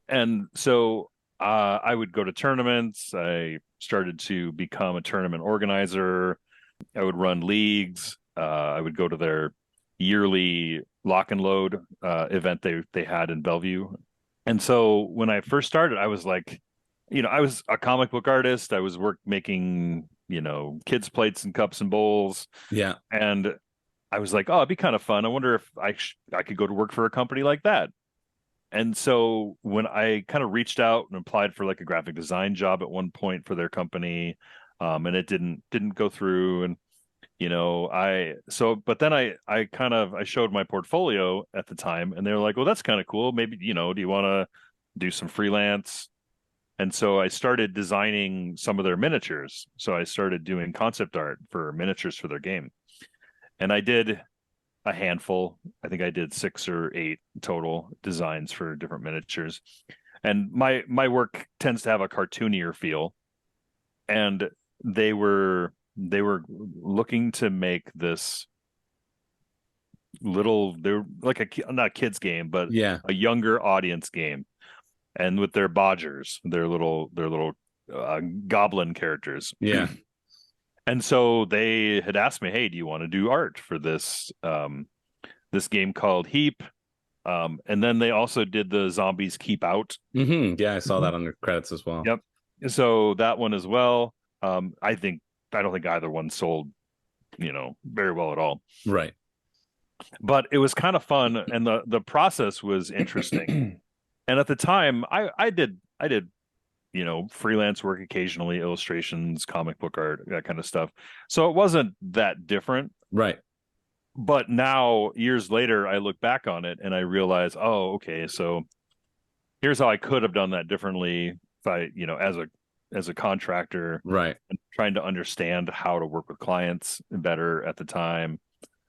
And so I would go to tournaments. I started to become a tournament organizer. I would run leagues. I would go to their yearly lock and load event they had in Bellevue. And so when I first started, I was like, I was a comic book artist. I was making, kids' plates and cups and bowls. Yeah. And I was like, oh, it'd be kind of fun. I wonder if I could go to work for a company like that. And so when I kind of reached out and applied for like a graphic design job at one point for their company, and it didn't go through, and but then I showed my portfolio at the time, and they were like, well, that's kind of cool, maybe do you want to do some freelance? And so I started designing some of their miniatures. So I started doing concept art for miniatures for their game, and I did a handful. I think I did 6 or 8 total designs for different miniatures, and my work tends to have a cartoonier feel, and they were looking to make this they're like not a kids game, but a younger audience game, and with their bodgers, their little goblin characters. Yeah. And so they had asked me, hey, do you want to do art for this this game called Heap? And then they also did the Zombies Keep Out. Yeah, I saw that on the credits as well. Yep. So that one as well. I don't think either one sold, very well at all. Right. But it was kind of fun, and the process was interesting. And at the time, I did freelance work occasionally, illustrations, comic book art, that kind of stuff. So it wasn't that different. Right. But now, years later, I look back on it and I realize, oh, okay, so here's how I could have done that differently if I, as a contractor, right, and trying to understand how to work with clients better at the time.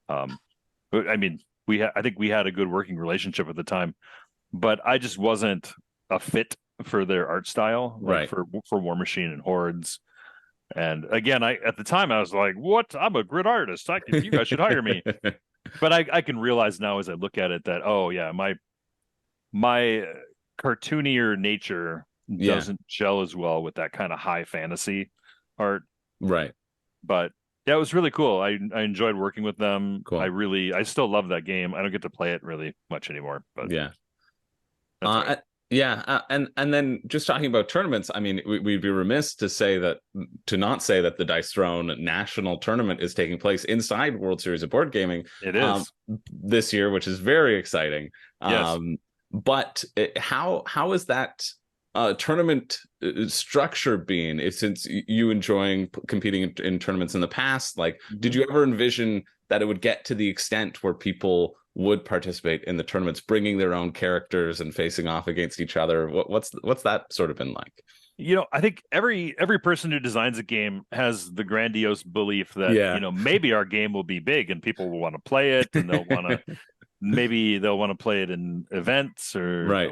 But I mean, I think we had a good working relationship at the time, but I just wasn't a fit for their art style, right, for War Machine and Hordes. And again, at the time I was like, what? I'm a grid artist. You guys should hire me. But I can realize now as I look at it that, oh yeah, my cartoonier nature doesn't gel as well with that kind of high fantasy art. Right. But yeah, it was really cool. I enjoyed working with them. Cool. I still love that game. I don't get to play it really much anymore, but yeah. Right. And then just talking about tournaments, I mean, we'd be remiss to not say that the Dice Throne National Tournament is taking place inside World Series of Board Gaming. It is this year, which is very exciting. Yes. But how is that tournament structure been? Since you enjoying competing in tournaments in the past, like, did you ever envision that it would get to the extent where people would participate in the tournaments, bringing their own characters and facing off against each other? What's that sort of been like? I think every person who designs a game has the grandiose belief that maybe our game will be big and people will want to play it, and they'll want to maybe they'll want to play it in events, or right,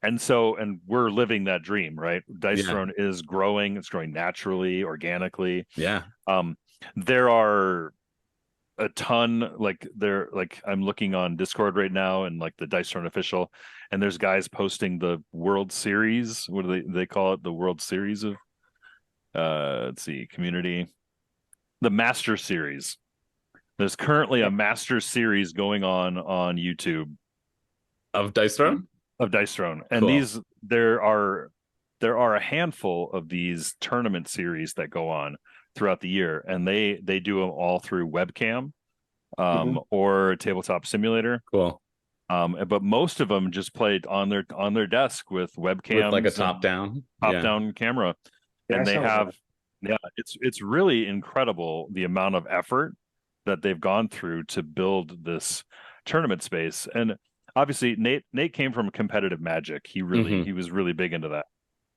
and we're living that dream, right? Dice Throne is growing. It's growing naturally, organically. Yeah. There are a ton, I'm looking on Discord right now, and like the Dice Throne official, and there's guys posting the World Series. What do they call it? The World Series of let's see, community, the Master Series. There's currently a Master Series going on YouTube Of Dice Throne? Of Dice Throne, and Cool. there are a handful of these tournament series that go on throughout the year, and they do them all through webcam, or tabletop simulator. Cool. But most of them just played on their desk with webcams, with like a top down camera, and they have it's really incredible the amount of effort that they've gone through to build this tournament space. And obviously Nate came from competitive Magic. He was really big into that,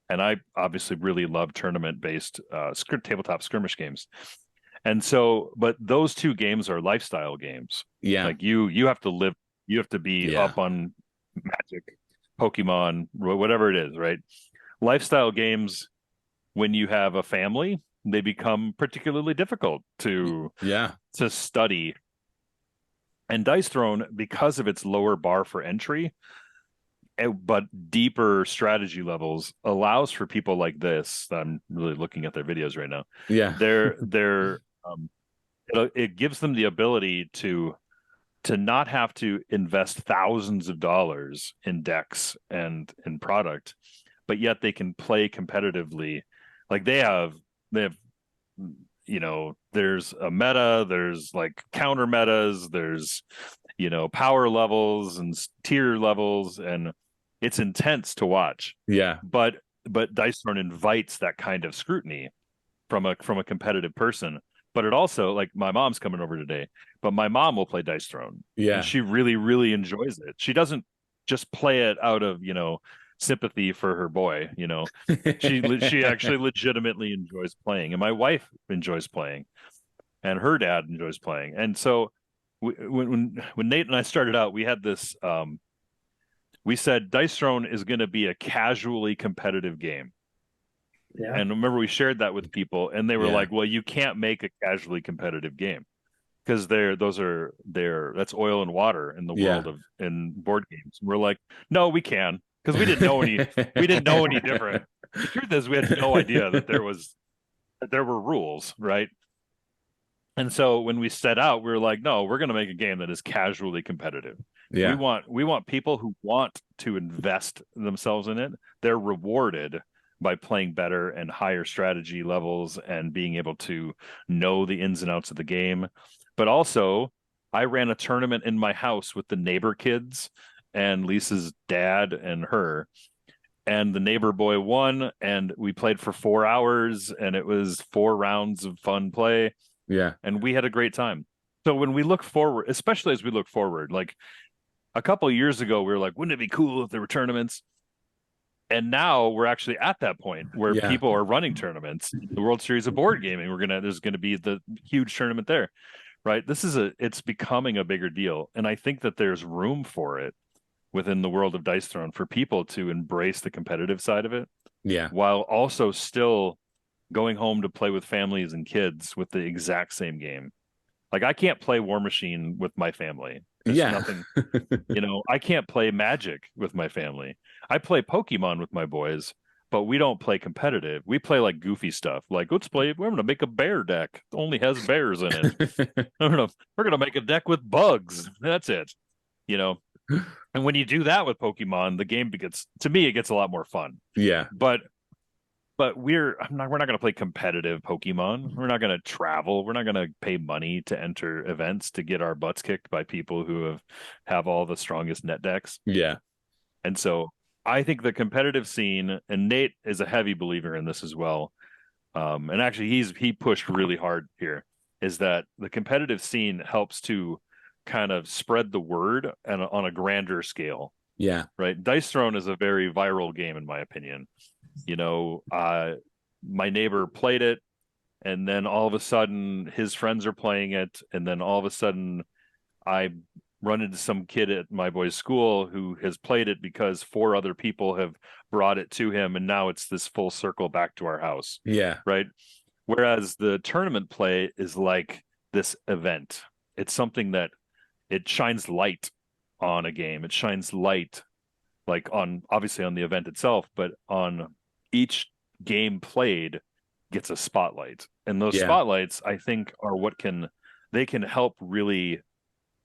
and I obviously really love tournament based tabletop skirmish games. And so, but those two games are lifestyle games. Like you have to live, you have to be up on Magic, Pokemon, whatever it is, right? Lifestyle games, when you have a family, they become particularly difficult to study. And Dice Throne, because of its lower bar for entry, but deeper strategy levels, allows for people like this. I'm really looking at their videos right now. It gives them the ability to not have to invest thousands of dollars in decks and in product, but yet they can play competitively. Like they have, there's a meta, there's like counter metas, there's, power levels and tier levels, and it's intense to watch. But Dice Throne invites that kind of scrutiny from a competitive person. But it also, like, my mom's coming over today, but my mom will play Dice Throne. And she really, really enjoys it. She doesn't just play it out of, sympathy for her boy. She actually legitimately enjoys playing, and my wife enjoys playing, and her dad enjoys playing. And so when Nate and I started out, we had this, we said Dice Throne is going to be a casually competitive game. And remember, we shared that with people, and they were like, well, you can't make a casually competitive game because that's oil and water in the world of in board games. And we're like, no, we can, because we didn't know any different. The truth is, we had no idea that there were rules, right? And so when we set out, we were like, no, we're going to make a game that is casually competitive. We want people who want to invest themselves in it. They're rewarded by playing better and higher strategy levels and being able to know the ins and outs of the game. But also, I ran a tournament in my house with the neighbor kids and Lisa's dad and her. And the neighbor boy won, and we played for 4 hours, and it was 4 rounds of fun play. And we had a great time. So when we look forward, especially as we look forward, like a couple of years ago, we were like, wouldn't it be cool if there were tournaments? And now we're actually at that point where people are running tournaments. The World Series of Board Gaming, there's going to be the huge tournament there, right? It's becoming a bigger deal. And I think that there's room for it within the world of Dice Throne for people to embrace the competitive side of it. While also still going home to play with families and kids with the exact same game. Like, I can't play War Machine with my family. There's nothing, I can't play Magic with my family. I play Pokemon with my boys, but we don't play competitive. We play like goofy stuff. Like, we're going to make a bear deck. It only has bears in it. I don't know. We're going to make a deck with bugs. That's it. And when you do that with Pokemon, the game gets a lot more fun. But we're not going to play competitive Pokemon. We're not going to travel. We're not going to pay money to enter events to get our butts kicked by people who have all the strongest net decks. And so I think the competitive scene, and Nate is a heavy believer in this as well. And actually he pushed really hard here, is that the competitive scene helps to kind of spread the word and on a grander scale. Right. Dice Throne is a very viral game, in my opinion. My neighbor played it, and then all of a sudden his friends are playing it, and then all of a sudden I run into some kid at my boy's school who has played it because 4 other people have brought it to him, and now it's this full circle back to our house. Right. Whereas the tournament play is like this event. It's something that it shines light on a game. It shines light, like, on obviously on the event itself, but on each game played, gets a spotlight. And those Yeah. spotlights, I think, are what can help really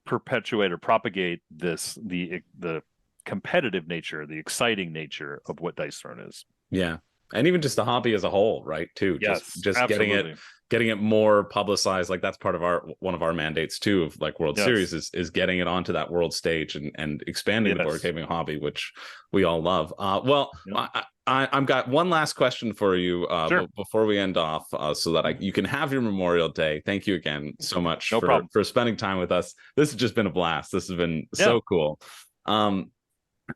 perpetuate or propagate the competitive nature, the exciting nature of what Dice Throne is. Yeah. And even just the hobby as a whole, right? Too. Yes, Just absolutely. getting it more publicized. Like that's part of one of our mandates too of like World Series is getting it onto that world stage and expanding the board gaming hobby, which we all love. I've got one last question for you before we end off, so that you can have your Memorial Day. Thank you again so much for spending time with us. This has just been a blast. This has been so cool.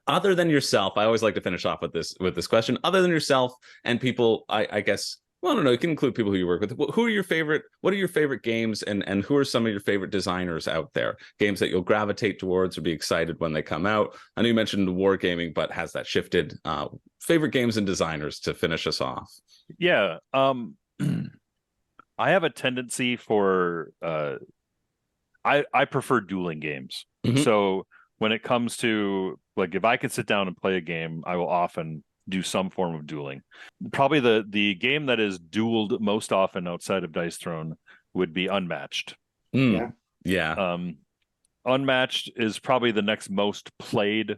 Other than yourself, I always like to finish off with this question. Other than yourself and people, I guess, well, I don't know, you can include people who you work with. What are your favorite games, and who are some of your favorite designers out there? Games that you'll gravitate towards or be excited when they come out. I know you mentioned wargaming, but has that shifted? Favorite games and designers to finish us off. Yeah. I have a tendency for I prefer dueling games. Mm-hmm. So when it comes to, like, if I could sit down and play a game, I will often do some form of dueling. Probably the game that is dueled most often outside of Dice Throne would be Unmatched. Yeah. Unmatched is probably the next most played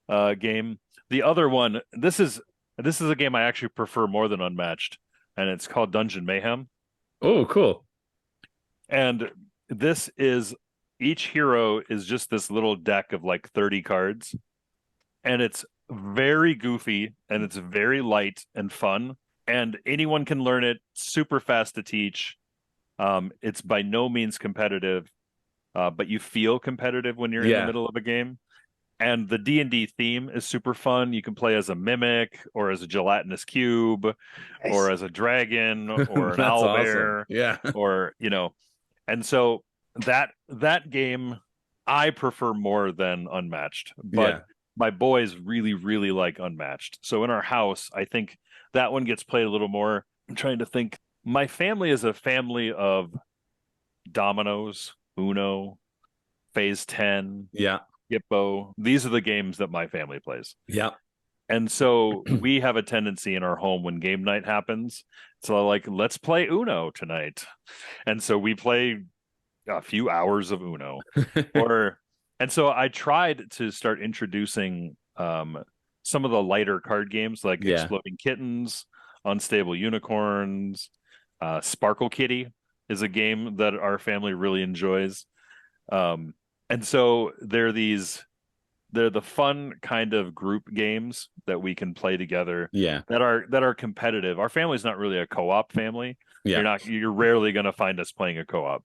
game. The other one, this is a game I actually prefer more than Unmatched, and it's called Dungeon Mayhem. Oh, cool. And this is, each hero is just this little deck of like 30 cards, and it's very goofy and it's very light and fun, and anyone can learn it. Super fast to teach. It's by no means competitive, but you feel competitive when you're in the middle of a game. And the D&D theme is super fun. You can play as a mimic or as a gelatinous cube or as a dragon or an owlbear. Awesome. Yeah. Or, and so that game I prefer more than Unmatched, but my boys really, really like Unmatched. So in our house, I think that one gets played a little more. I'm trying to think. My family is a family of dominoes, Uno, Phase 10, Gippo. These are the games that my family plays. Yeah. And so we have a tendency in our home when game night happens, so like, let's play Uno tonight. And so we play a few hours of Uno. And so I tried to start introducing some of the lighter card games like Exploding Kittens, Unstable Unicorns, Sparkle Kitty is a game that our family really enjoys. And so they're the fun kind of group games that we can play together. That are competitive. Our family's not really a co-op family. You're rarely going to find us playing a co-op.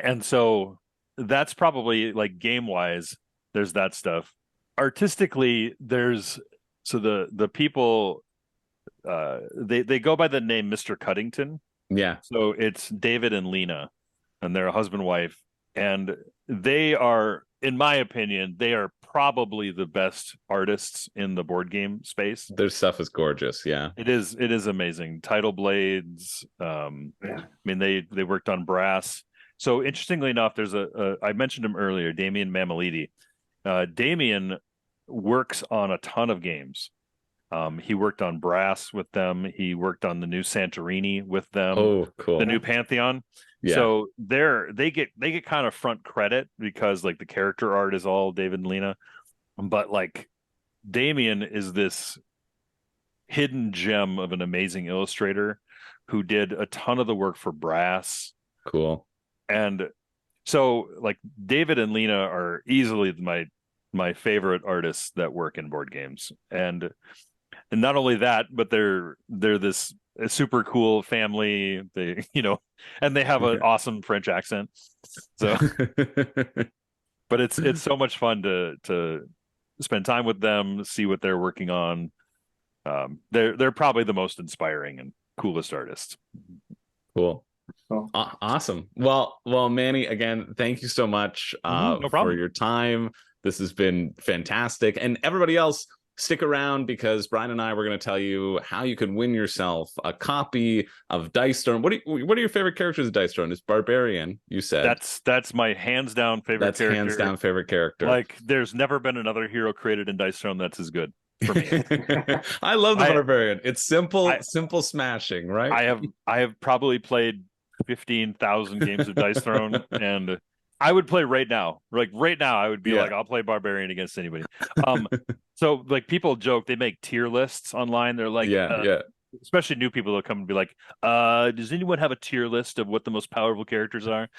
And so that's probably, like, game wise, there's that stuff. Artistically, there's the people they go by the name Mr. Cuddington. So it's David and Lena, and they're a husband wife, and they are, in my opinion, they are probably the best artists in the board game space. Their stuff is gorgeous. It is amazing. Tidal Blades. I mean, they worked on Brass. So interestingly enough, there's I mentioned him earlier, Damian Mamalidi. Damian works on a ton of games. He worked on Brass with them. He worked on the new Santorini with them. Oh, cool. The new Pantheon. So they get kind of front credit because, like, the character art is all David and Lena, but like Damian is this hidden gem of an amazing illustrator who did a ton of the work for Brass. Cool. And so, like, David and Lena are easily my favorite artists that work in board games. And not only that, but they're this a super cool family. They, and they have an awesome French accent. So, but it's so much fun to spend time with them, see what they're working on. They're probably the most inspiring and coolest artists. Cool. Awesome. Well, Manny, again, thank you so much for your time. This has been fantastic. And everybody else, stick around, because Brian and I were going to tell you how you can win yourself a copy of Dice Throne. What are your favorite characters of Dice Throne? It's Barbarian, you said. That's my hands down favorite character. Hands down favorite character. Like, there's never been another hero created in Dice Throne that's as good. for me. I love the I- barbarian. It's simple, I- simple smashing, right? I have probably played 15,000 games of Dice Throne, and I would play right now. Like right now, I would be Yeah. like, I'll play barbarian against anybody. So like people joke, they make tier lists online. They're like, Yeah. especially new people will come and be like, does anyone have a tier list of what the most powerful characters are?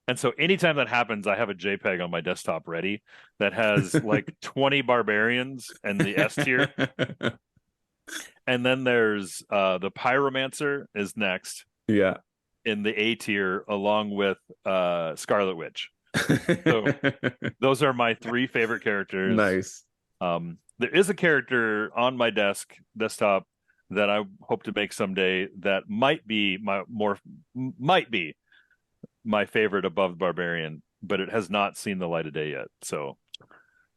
And so anytime that happens, I have a JPEG on my desktop ready that has like 20 barbarians and the S tier. And then there's the pyromancer is next Yeah. in the A tier, along with Scarlet Witch. So those are my three favorite characters. Nice. There is a character on my desktop that I hope to make someday that might be my favorite above the barbarian, but it has not seen the light of day yet. So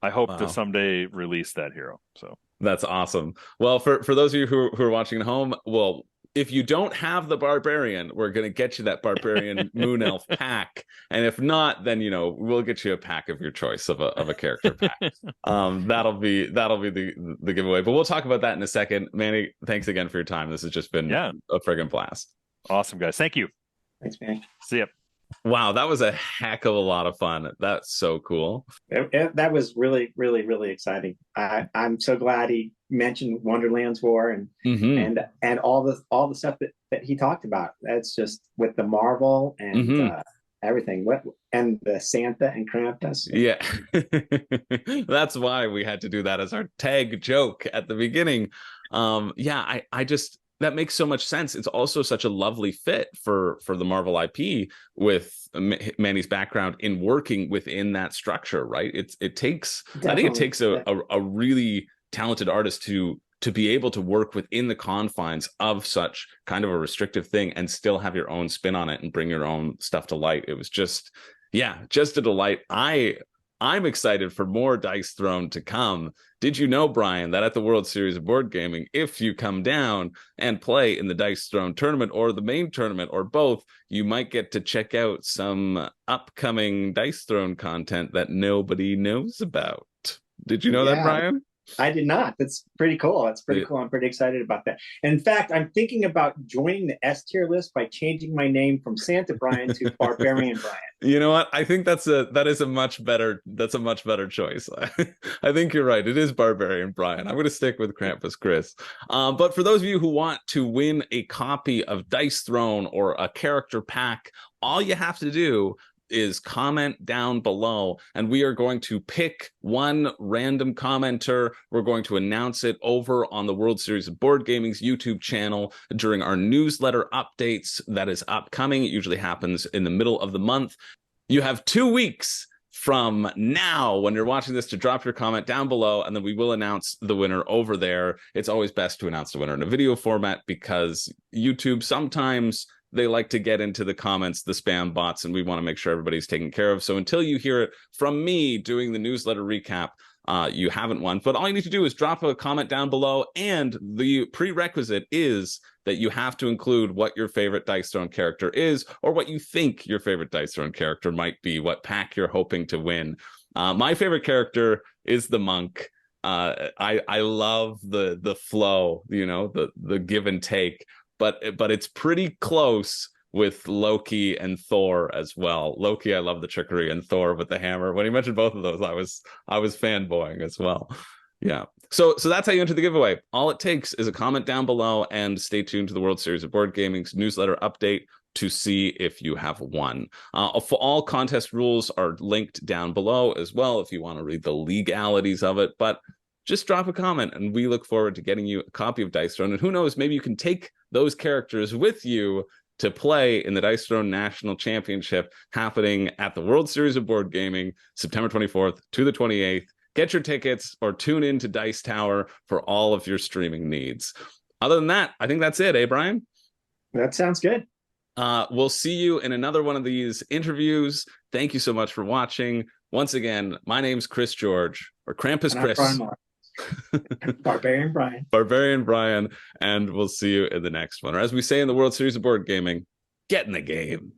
I hope to someday release that hero. So that's awesome. Well, for those of you who are watching at home, well, if you don't have the barbarian, we're going to get you that barbarian moon elf pack, and if not, then we'll get you a pack of your choice of a character pack. That'll be the giveaway. But we'll talk about that in a second. Manny, thanks again for your time. This has just been a friggin' blast. Awesome, guys. Thank you. Thanks, man. See ya. Wow, that was a heck of a lot of fun. That's so cool. That was really, really, really exciting. I'm so glad he mentioned Wonderland's War and all the stuff that he talked about. That's just with the Marvel and everything. And the Santa and Krampus. Yeah, that's why we had to do that as our tag joke at the beginning. I just. That makes so much sense. It's also such a lovely fit for the Marvel IP with Manny's background in working within that structure, right? It takes Definitely. I think it takes a really talented artist to be able to work within the confines of such kind of a restrictive thing and still have your own spin on it and bring your own stuff to light. It was just a delight. I'm excited for more Dice Throne to come. Did you know, Brian, that at the World Series of Board Gaming, if you come down and play in the Dice Throne tournament or the main tournament or both, you might get to check out some upcoming Dice Throne content that nobody knows about. Did you know that, Brian? I did not. That's pretty cool. That's pretty cool. I'm pretty excited about that. And in fact, I'm thinking about joining the S tier list by changing my name from Santa Brian to Barbarian Brian. You know what? I think that's a much better choice. I think you're right. It is Barbarian Brian. I'm going to stick with Krampus Chris. But for those of you who want to win a copy of Dice Throne or a character pack, all you have to do is comment down below, and we are going to pick one random commenter. We're going to announce it over on the World Series of Board Gaming's YouTube channel during our newsletter updates that is upcoming. It usually happens in the middle of the month. You have 2 weeks from now when you're watching this to drop your comment down below, and then we will announce the winner over there. It's always best to announce the winner in a video format because YouTube sometimes they like to get into the comments, the spam bots, and we want to make sure everybody's taken care of. So until you hear it from me doing the newsletter recap, you haven't won. But all you need to do is drop a comment down below, and the prerequisite is that you have to include what your favorite Dice Throne character is, or what you think your favorite Dice Throne character might be, what pack you're hoping to win. My favorite character is the monk. I love the flow, the give and take. But it's pretty close with Loki and Thor as well. Loki, I love the trickery, and Thor with the hammer. When he mentioned both of those, I was fanboying as well. Yeah. So that's how you enter the giveaway. All it takes is a comment down below, and stay tuned to the World Series of Board Gaming's newsletter update to see if you have won. All contest rules are linked down below as well if you want to read the legalities of it. But just drop a comment, and we look forward to getting you a copy of Dice Throne. And who knows, maybe you can take those characters with you to play in the Dice Throne National Championship happening at the World Series of Board Gaming, September 24th to the 28th. Get your tickets or tune in to Dice Tower for all of your streaming needs. Other than that, I think that's it, Brian? That sounds good. We'll see you in another one of these interviews. Thank you so much for watching. Once again, my name's Chris George, or Krampus Chris. Barbarian Brian, and we'll see you in the next one. Or as we say in the World Series of Board Gaming, get in the game.